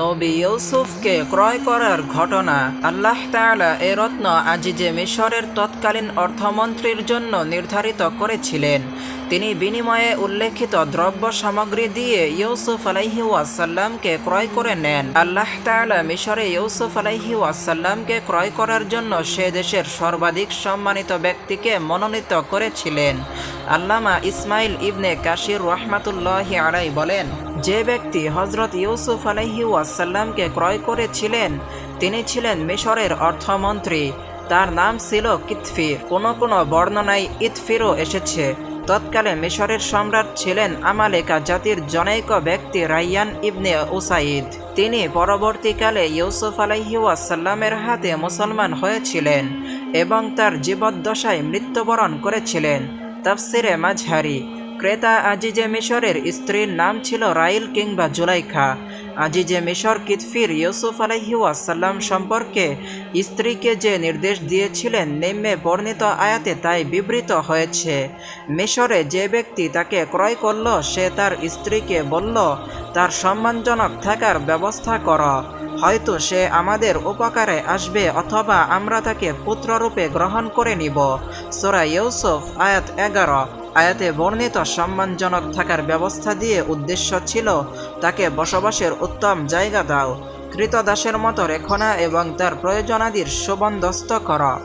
নবী ইউসুফকে ক্রয় করার ঘটনা। আল্লাহ তাআলা এ রত্ন আজিজে মিশরের তৎকালীন অর্থমন্ত্রীর জন্য নির্ধারিত করেছিলেন। তিনি বিনিময়ে উল্লেখিত দ্রব্য সামগ্রী দিয়ে ইউসুফ আলাইহি ওয়াসাল্লামকে ক্রয় করে নেন। আল্লাহ তাআলা মিশরে ইউসুফ আলাইহি ওয়াসাল্লামকে ক্রয় করার জন্য সে দেশের সর্বাধিক সম্মানিত ব্যক্তিকে মনোনীত করেছিলেন। আল্লামা ইসমাইল ইবনে কাশির রহমাতুল্লাহি আলাইহি বলেন, যে ব্যক্তি হযরত ইউসুফ আলাইহি ওয়াসাল্লামকে ক্রয় করেছিলেন তিনি ছিলেন মিশরের অর্থমন্ত্রী। তার নাম ছিল কিতফির। কোনো বর্ণনায় ইতফিরও এসেছে। তৎকালে মিশরের সম্রাট ছিলেন আমালেকা জাতির জনৈক ব্যক্তি রাইয়ান ইবনে উসাইদ। তিনি পরবর্তীকালে ইউসুফ আলাইহি ওয়াসাল্লামের হাতে মুসলমান হয়েছিলেন এবং তার জীবদ্দশায় মৃত্যুবরণ করেছিলেন। তাফসিরে মাজহারি। ক্রেতা আজিজে মিশরের স্ত্রীর নাম ছিল রাইল কিংবা জুলাইখা। আজিজে মিশর কিতফির ইউসুফ আলাইহি ওয়াসাল্লাম সম্পর্কে স্ত্রীকে যে নির্দেশ দিয়েছিলেন নিম্নে বর্ণিত আয়াতে তাই বিবৃত হয়েছে। মিশরে যে ব্যক্তি তাকে ক্রয় করল সে তার স্ত্রীকে বলল, তার সম্মানজনক থাকার ব্যবস্থা কর, হয়তো সে আমাদের উপকারে আসবে অথবা আমরা তাকে পুত্ররূপে গ্রহণ করে নিব। সূরা ইউসুফ আয়াত 11। আয়াতে বর্ণিত সম্মানজনক থাকার ব্যবস্থা দিয়ে উদ্দেশ্য ছিল তাকে বসবাসের উত্তম জায়গা দাও, কৃতদাসের মতো রেখো না এবং তার প্রয়োজনাদির সুবন্দোবস্ত কর।